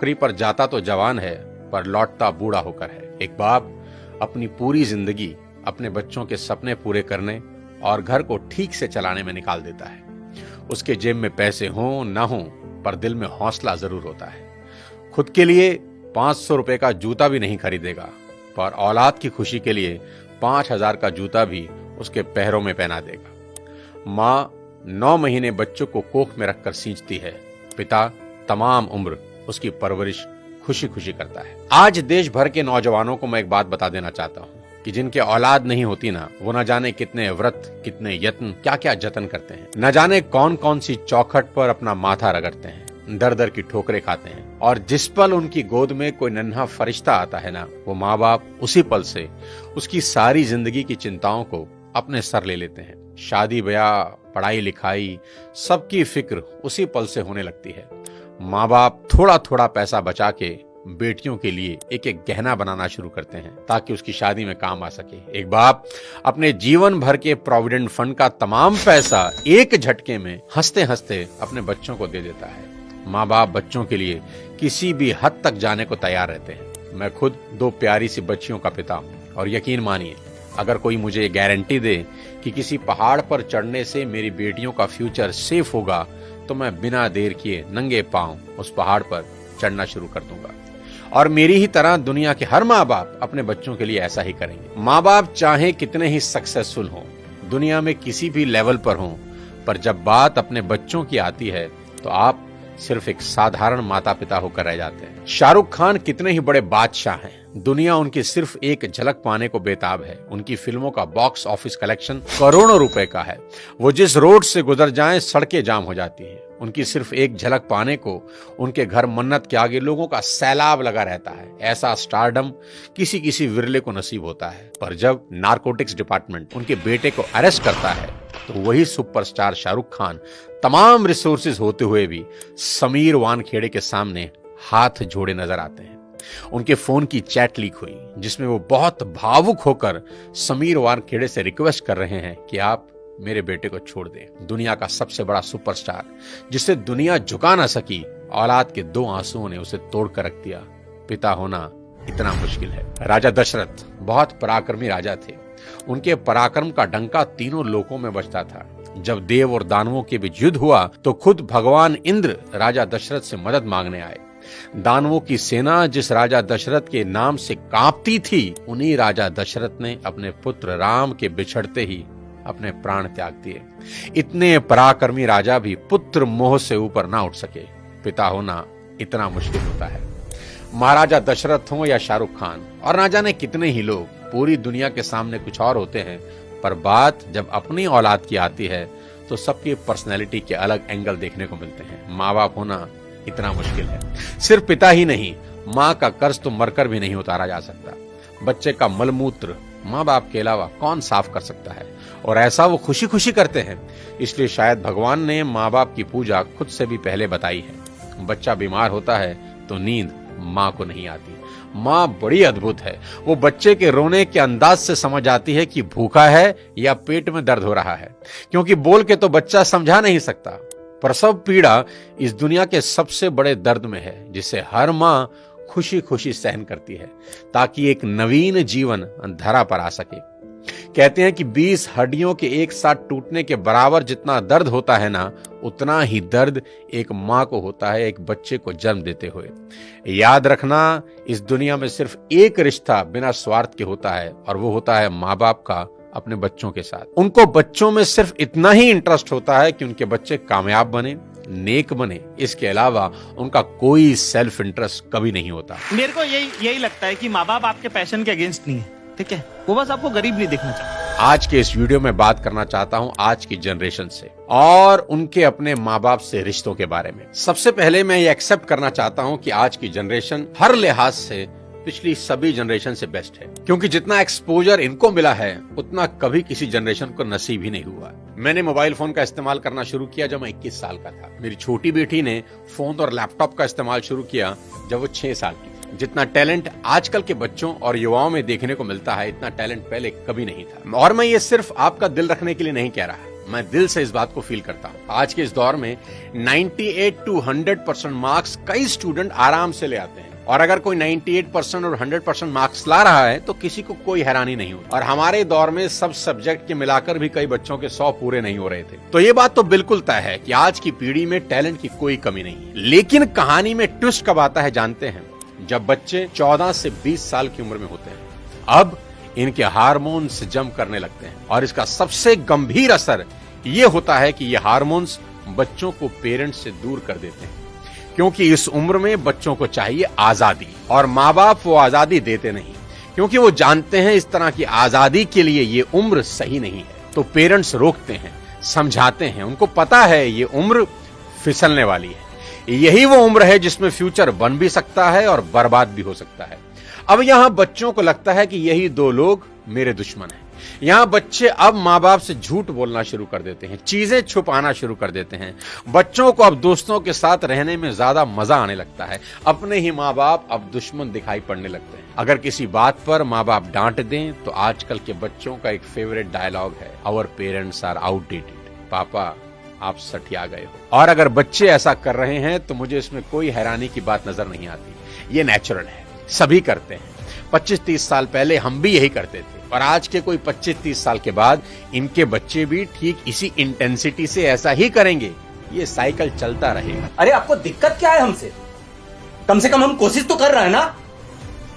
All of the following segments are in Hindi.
नौकरी पर जाता तो जवान है, पर लौटता बूढ़ा होकर है। एक बाप अपनी पूरी जिंदगी अपने बच्चों के सपने पूरे करने और घर को ठीक से चलाने में निकाल देता है। उसके जेब में पैसे हों ना हों, पर दिल में हौसला जरूर होता है। खुद के लिए 500 रुपए का जूता भी नहीं खरीदेगा, पर औलाद की खुशी के लिए 5000 का जूता भी उसके पैरों में पहना देगा। माँ 9 महीने बच्चों को कोख में रखकर सींचती है, पिता तमाम उम्र उसकी परवरिश खुशी खुशी करता है। आज देश भर के नौजवानों को मैं एक बात बता देना चाहता हूँ कि जिनके औलाद नहीं होती ना, वो न जाने कितने व्रत, कितने यत्न, क्या क्या जतन करते हैं। न जाने कौन कौन सी चौखट पर अपना माथा रगड़ते हैं, दर दर की ठोकरें खाते हैं, और जिस पल उनकी गोद में कोई नन्हा फरिश्ता आता है ना, वो माँ बाप उसी पल से उसकी सारी जिंदगी की चिंताओं को अपने सर ले लेते हैं। शादी ब्याह, पढ़ाई लिखाई, सबकी फिक्र उसी पल से होने लगती है। माँ बाप थोड़ा थोड़ा पैसा बचा के बेटियों के लिए एक एक गहना बनाना शुरू करते हैं ताकि उसकी शादी में काम आ सके। एक बाप अपने जीवन भर के प्रोविडेंट फंड का तमाम पैसा एक झटके में हंसते हंसते अपने बच्चों को दे देता है। माँ बाप बच्चों के लिए किसी भी हद तक जाने को तैयार रहते हैं। मैं खुद 2 प्यारी सी बच्चियों का पिता हूँ, और यकीन मानिए, अगर कोई मुझे गारंटी दे कि किसी पहाड़ पर चढ़ने से मेरी बेटियों का फ्यूचर सेफ होगा, तो मैं बिना देर किए नंगे पांव उस पहाड़ पर चढ़ना शुरू कर दूंगा। और मेरी ही तरह दुनिया के हर माँ बाप अपने बच्चों के लिए ऐसा ही करेंगे। माँ बाप चाहे कितने ही सक्सेसफुल हों, दुनिया में किसी भी लेवल पर हों, पर जब बात अपने बच्चों की आती है तो आप सिर्फ एक साधारण माता पिता होकर रह जाते हैं। शाहरुख खान कितने ही बड़े बादशाह हैं, दुनिया उनकी सिर्फ एक झलक पाने को बेताब है। उनकी फिल्मों का बॉक्स ऑफिस कलेक्शन करोड़ों रुपए का है। वो जिस रोड से गुजर जाएं सड़कें जाम हो जाती हैं। उनकी सिर्फ एक झलक पाने को उनके घर मन्नत के आगे लोगों का सैलाब लगा रहता है। ऐसा स्टारडम किसी किसी विरले को नसीब होता है, पर जब नारकोटिक्स डिपार्टमेंट उनके बेटे को अरेस्ट करता है तो वही सुपरस्टार शाहरुख खान तमाम रिसोर्सेज होते हुए भी समीर वानखेड़े के सामने हाथ जोड़े नजर आते हैं। उनके फोन की चैट लीक हुई जिसमें वो बहुत भावुक होकर समीर वानखेड़े से रिक्वेस्ट कर रहे हैं कि आप मेरे बेटे को छोड़ दें। दुनिया का सबसे बड़ा सुपरस्टार, जिसे दुनिया झुका ना सकी, औलाद के 2 आंसुओं ने उसे तोड़ कर रख दिया। पिता होना इतना मुश्किल है। राजा दशरथ बहुत पराक्रमी राजा थे। उनके पराक्रम का डंका तीनों लोकों में बजता था। जब देव और दानवों के बीच युद्ध हुआ तो खुद भगवान इंद्र राजा दशरथ से मदद मांगने आए। दानवों की सेना जिस राजा दशरथ के नाम से कांपती थी, उन्हीं राजा दशरथ ने अपने पुत्र राम के बिछड़ते ही अपने प्राण त्याग दिए। इतने पराक्रमी राजा भी पुत्र मोह से ऊपर ना उठ सके। पिता होना इतना मुश्किल होता है। महाराजा दशरथ हो या शाहरुख खान और ना जाने कितने ही लोग, पूरी दुनिया के सामने कुछ और होते हैं, पर बात जब अपनी औलाद की आती है तो सबकी पर्सनैलिटी के अलग एंगल देखने को मिलते हैं। माँ बाप होना इतना मुश्किल है। सिर्फ पिता ही नहीं, माँ का कर्ज तो मरकर भी नहीं उतारा जा सकता। बच्चे का मलमूत्र माँ बाप के अलावा कौन साफ कर सकता है, और ऐसा वो खुशी खुशी करते हैं। इसलिए शायद भगवान ने माँ बाप की पूजा खुद से भी पहले बताई है। बच्चा बीमार होता है तो नींद माँ को नहीं आती। माँ बड़ी अद्भुत है। वो बच्चे के रोने के अंदाज से समझ आती है कि भूखा है या पेट में दर्द हो रहा है, क्योंकि बोल के तो बच्चा समझा नहीं सकता। प्रसव पीड़ा इस दुनिया के सबसे बड़े दर्द में है, जिसे हर माँ खुशी खुशी सहन करती है ताकि एक नवीन जीवन धरा पर आ सके। कहते हैं कि 20 हड्डियों के एक साथ टूटने के बराबर जितना दर्द होता है ना, उतना ही दर्द एक माँ को होता है एक बच्चे को जन्म देते हुए। याद रखना, इस दुनिया में सिर्फ एक रिश्ता बिना स्वार्थ के होता है, और वो होता है माँ बाप का अपने बच्चों के साथ। उनको बच्चों में सिर्फ इतना ही इंटरेस्ट होता है कि उनके बच्चे कामयाब बने, नेक बने। इसके अलावा उनका कोई सेल्फ इंटरेस्ट कभी नहीं होता। मेरे को यही लगता है कि माँ बाप आपके पैशन के अगेंस्ट नहीं है, ठीक है? वो बस आपको गरीब नहीं देखना चाहते। आज के इस वीडियो में बात करना चाहता हूं आज की जनरेशन से और उनके अपने माँ बाप से रिश्तों के बारे में। सबसे पहले मैं ये एक्सेप्ट करना चाहता हूं कि आज की जनरेशन हर लिहाज से पिछली सभी जनरेशन से बेस्ट है, क्योंकि जितना एक्सपोजर इनको मिला है उतना कभी किसी जनरेशन को नसीब ही नहीं हुआ। मैंने मोबाइल फोन का इस्तेमाल करना शुरू किया जब मैं 21 साल का था। मेरी छोटी बेटी ने फोन और लैपटॉप का इस्तेमाल शुरू किया जब वो 6 साल की। जितना टैलेंट आजकल के बच्चों और युवाओं में देखने को मिलता है, इतना टैलेंट पहले कभी नहीं था। और मैं ये सिर्फ आपका दिल रखने के लिए नहीं कह रहा, मैं दिल से इस बात को फील करता हूं। आज के इस दौर में 98 to 100% मार्क्स कई स्टूडेंट आराम से ले आते हैं, और अगर कोई 98% और 100% मार्क्स ला रहा है तो किसी को कोई हैरानी नहीं होती। और हमारे दौर में सब सब्जेक्ट के मिलाकर भी कई बच्चों के 100 पूरे नहीं हो रहे थे। तो ये बात तो बिल्कुल तय है कि आज की पीढ़ी में टैलेंट की कोई कमी नहीं है। लेकिन कहानी में ट्विस्ट कब आता है जानते हैं? जब बच्चे 14 से 20 साल की उम्र में होते हैं। अब इनके हार्मोन्स जम करने लगते हैं, और इसका सबसे गंभीर असर यह होता है कि ये हार्मोन्स बच्चों को पेरेंट्स से दूर कर देते हैं, क्योंकि इस उम्र में बच्चों को चाहिए आजादी, और माँ बाप वो आजादी देते नहीं, क्योंकि वो जानते हैं इस तरह की आजादी के लिए ये उम्र सही नहीं है। तो पेरेंट्स रोकते हैं, समझाते हैं, उनको पता है ये उम्र फिसलने वाली है, यही वो उम्र है जिसमें फ्यूचर बन भी सकता है और बर्बाद भी हो सकता है। अब यहां बच्चों को लगता है कि यही दो लोग मेरे दुश्मन हैं। यहां बच्चे अब माँ बाप से झूठ बोलना शुरू कर देते हैं, चीजें छुपाना शुरू कर देते हैं। बच्चों को अब दोस्तों के साथ रहने में ज्यादा मजा आने लगता है। अपने ही माँ बाप अब दुश्मन दिखाई पड़ने लगते हैं। अगर किसी बात पर माँ बाप डांट दें तो आजकल के बच्चों का एक फेवरेट डायलॉग है, आवर पेरेंट्स आर आउटडेटेड। पापा आप सठिया गए हो। और अगर बच्चे ऐसा कर रहे हैं तो मुझे इसमें कोई हैरानी की बात नजर नहीं आती। ये नेचुरल है, सभी करते हैं। 25-30 साल पहले हम भी यही करते थे, और आज के कोई 25-30 साल के बाद इनके बच्चे भी ठीक इसी इंटेंसिटी से ऐसा ही करेंगे। ये साइकिल चलता रहेगा। अरे आपको दिक्कत क्या है हमसे? कम से कम हम कोशिश तो कर रहे हैं ना।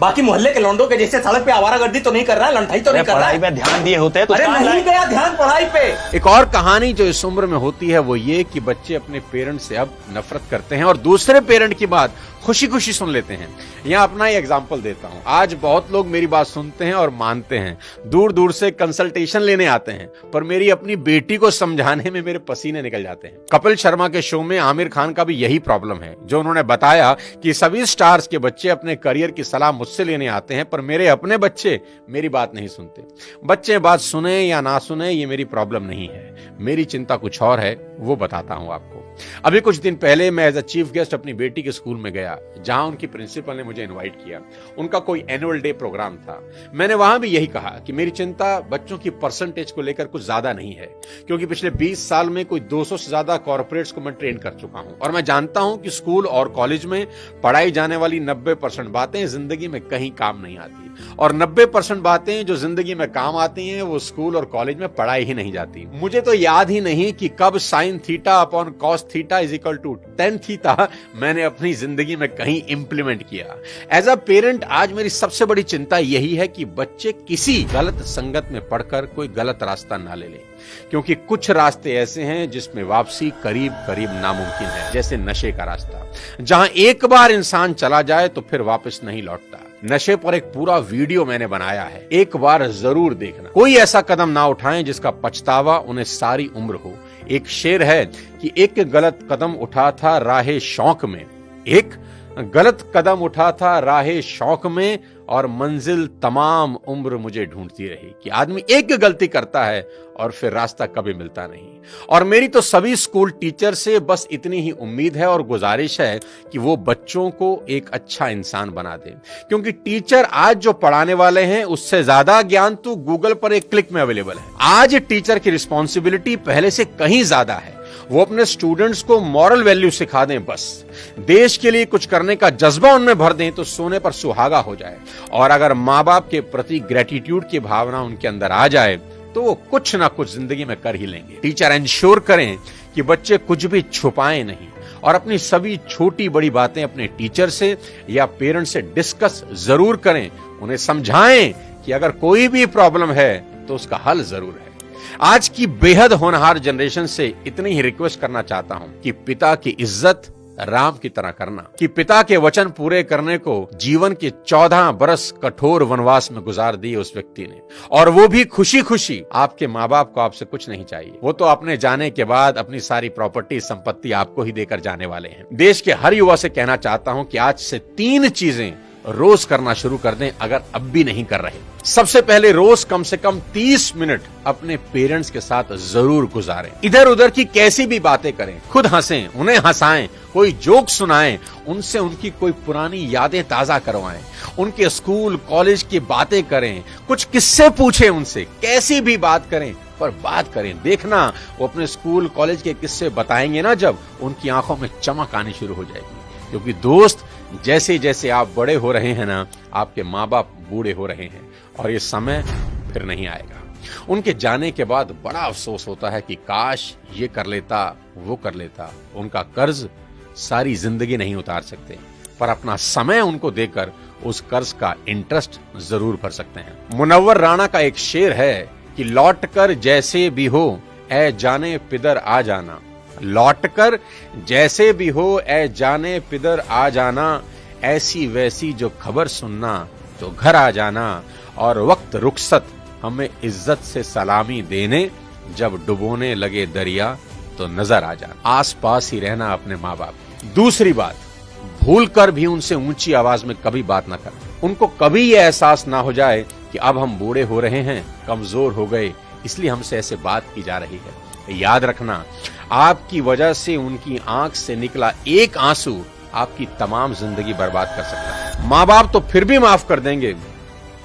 बाकी मोहल्ले के लौंडों के जैसे सड़क पे आवारागर्दी तो नहीं कर रहा है, लंठाई तो नहीं कर रहा है। पढ़ाई पे ध्यान दिए होते तो अरे नहीं गया ध्यान पढ़ाई पे। एक और कहानी जो इस उम्र में होती है वो ये कि बच्चे अपने पेरेंट से अब नफरत करते हैं और दूसरे पेरेंट की बात खुशी खुशी सुन लेते हैं। यहां अपना ही एग्जांपल देता हूं। आज बहुत लोग मेरी बात सुनते हैं और मानते हैं, दूर दूर से कंसल्टेशन लेने आते हैं, पर मेरी अपनी बेटी को समझाने में मेरे पसीने निकल जाते हैं। कपिल शर्मा के शो में आमिर खान का भी यही प्रॉब्लम है, जो उन्होंने बताया कि सभी स्टार्स के बच्चे अपने करियर की सलाह मुझसे लेने आते हैं, पर मेरे अपने बच्चे मेरी बात नहीं सुनते। बच्चे बात सुने या ना सुने ये मेरी प्रॉब्लम नहीं है, मेरी चिंता कुछ और है, वो बताता हूं आपको। अभी कुछ दिन पहले मैं एज अ चीफ गेस्ट अपनी बेटी के स्कूल में गया, जहां उनकी प्रिंसिपल ने मुझे इनवाइट किया। उनका कोई एनुअल डे प्रोग्राम था। मैंने वहां भी यही कहा कि मेरी चिंता बच्चों की परसेंटेज को लेकर कुछ ज्यादा नहीं है, क्योंकि पिछले 20 साल में कोई 200 से ज्यादा कॉर्पोरेट्स को मैं ट्रेन कर चुका हूं, और मैं जानता हूं कि स्कूल और कॉलेज में पढ़ाई जाने वाली 90% बातें जिंदगी में कहीं काम नहीं आती, और 90% बातें जो जिंदगी में काम आती हैं वो स्कूल और कॉलेज में पढ़ाई ही नहीं जाती। मुझे तो याद ही नहीं कि कब sine theta upon cos theta is equal to ten theta मैंने अपनी जिंदगी में कहीं इंप्लीमेंट किया। एज अ पेरेंट आज मेरी सबसे बड़ी चिंता यही है कि बच्चे किसी गलत संगत में पढ़कर कोई गलत रास्ता ना ले लें, क्योंकि कुछ रास्ते ऐसे हैं जिसमें वापसी करीब करीब नामुमकिन है, जैसे नशे का रास्ता, जहां एक बार इंसान चला जाए तो फिर वापस नहीं लौटता। नशे पर एक पूरा वीडियो मैंने बनाया है, एक बार जरूर देखना। कोई ऐसा कदम ना उठाएं जिसका पछतावा उन्हें सारी उम्र हो। एक शेर है कि एक गलत कदम उठा था राहे शौक में, एक गलत कदम उठा था राहे शौक में, और मंजिल तमाम उम्र मुझे ढूंढती रही। कि आदमी एक गलती करता है और फिर रास्ता कभी मिलता नहीं। और मेरी तो सभी स्कूल टीचर से बस इतनी ही उम्मीद है और गुजारिश है कि वो बच्चों को एक अच्छा इंसान बना दें, क्योंकि टीचर आज जो पढ़ाने वाले हैं उससे ज्यादा ज्ञान तो गूगल पर एक क्लिक में अवेलेबल है। आज टीचर की रिस्पॉन्सिबिलिटी पहले से कहीं ज्यादा है। वो अपने स्टूडेंट्स को मॉरल वैल्यू सिखा दें, बस देश के लिए कुछ करने का जज्बा उनमें भर दें तो सोने पर सुहागा हो जाए। और अगर माँ बाप के प्रति ग्रेटिट्यूड की भावना उनके अंदर आ जाए तो वो कुछ ना कुछ जिंदगी में कर ही लेंगे। टीचर इंश्योर करें कि बच्चे कुछ भी छुपाएं नहीं, और अपनी सभी छोटी बड़ी बातें अपने टीचर से या पेरेंट्स से डिस्कस जरूर करें। उन्हें समझाएं कि अगर कोई भी प्रॉब्लम है तो उसका हल जरूर है। आज की बेहद होनहार जनरेशन से इतनी ही रिक्वेस्ट करना चाहता हूं कि पिता की इज्जत राम की तरह करना, कि पिता के वचन पूरे करने को जीवन के 14 बरस कठोर वनवास में गुजार दिए उस व्यक्ति ने, और वो भी खुशी खुशी। आपके माँ बाप को आपसे कुछ नहीं चाहिए, वो तो अपने जाने के बाद अपनी सारी प्रॉपर्टी संपत्ति आपको ही देकर जाने वाले हैं। देश के हर युवा से कहना चाहता हूं कि आज से 3 चीजें रोज करना शुरू कर दें, अगर अब भी नहीं कर रहे। सबसे पहले रोज कम से कम 30 मिनट अपने पेरेंट्स के साथ जरूर गुजारें। इधर उधर की कैसी भी बातें करें, खुद हंसें, उन्हें हंसाएं, कोई जोक सुनाएं, उनसे उनकी कोई पुरानी यादें ताजा करवाएं, उनके स्कूल कॉलेज की बातें करें, कुछ किस्से पूछें उनसे, कैसी भी बात करें, पर बात करें, देखना वो अपने स्कूल कॉलेज के किस्से बताएंगे ना, जब उनकी आंखों में चमक आनी शुरू हो जाएगी। क्योंकि दोस्त, जैसे जैसे आप बड़े हो रहे हैं ना, आपके माँ बाप बूढ़े हो रहे हैं और ये समय फिर नहीं आएगा। उनके जाने के बाद बड़ा अफसोस होता है कि काश ये कर लेता, वो कर लेता। उनका कर्ज सारी जिंदगी नहीं उतार सकते, पर अपना समय उनको देकर उस कर्ज का इंटरेस्ट जरूर भर सकते हैं। मुनव्वर राणा का एक शेर है कि लौट कर जैसे भी हो ऐ जाने पिदर आ जाना, लौट कर जैसे भी हो ऐ जाने पिदर आ जाना, ऐसी वैसी जो खबर सुनना तो घर आ जाना, और वक्त रुखसत हमें इज्जत से सलामी देने, जब डुबोने लगे दरिया तो नजर आ जाना। आस पास ही रहना अपने माँ बाप। दूसरी बात, भूल कर भी उनसे ऊंची आवाज में कभी बात ना करें। उनको कभी ये एहसास ना हो जाए कि अब हम बूढ़े हो रहे हैं, कमजोर हो गए, इसलिए हमसे ऐसे बात की जा रही है। याद रखना, आपकी वजह से उनकी आंख से निकला एक आंसू आपकी तमाम जिंदगी बर्बाद कर सकता है। माँ बाप तो फिर भी माफ कर देंगे,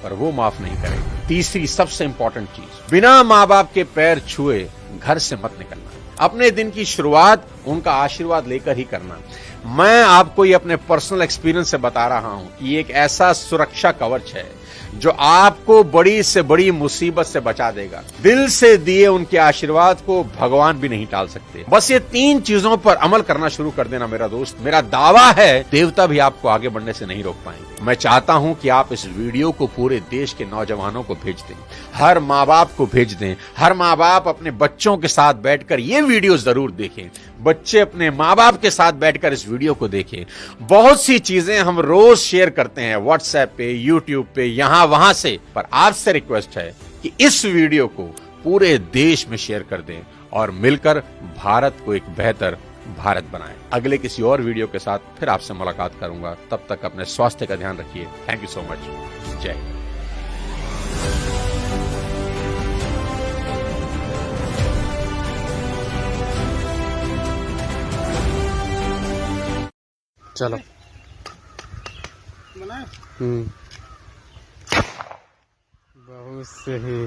पर वो माफ नहीं करेंगे। तीसरी सबसे इंपॉर्टेंट चीज, बिना माँ बाप के पैर छुए घर से मत निकलना। अपने दिन की शुरुआत उनका आशीर्वाद लेकर ही करना। मैं आपको ये अपने पर्सनल एक्सपीरियंस से बता रहा हूं कि ये एक ऐसा सुरक्षा कवच है जो आपको बड़ी से बड़ी मुसीबत से बचा देगा। दिल से दिए उनके आशीर्वाद को भगवान भी नहीं टाल सकते। बस ये 3 चीजों पर अमल करना शुरू कर देना मेरा दोस्त। मेरा दावा है देवता भी आपको आगे बढ़ने से नहीं रोक पाएंगे। मैं चाहता हूं कि आप इस वीडियो को पूरे देश के नौजवानों को भेज दें, हर माँ बाप को भेज दें। हर माँ बाप अपने बच्चों के साथ बैठकर ये वीडियो जरूर देखें। बच्चे अपने माँ बाप के साथ बैठकर इस वीडियो को देखें। बहुत सी चीजें हम रोज शेयर करते हैं व्हाट्सएप पे, यूट्यूब पे, यहां वहां से, पर आपसे रिक्वेस्ट है कि इस वीडियो को पूरे देश में शेयर कर दें और मिलकर भारत को एक बेहतर भारत बनाएं। अगले किसी और वीडियो के साथ फिर आपसे मुलाकात करूंगा। तब तक अपने स्वास्थ्य का ध्यान रखिए। Thank you so much. जय हिंद। चलो बहुत सही।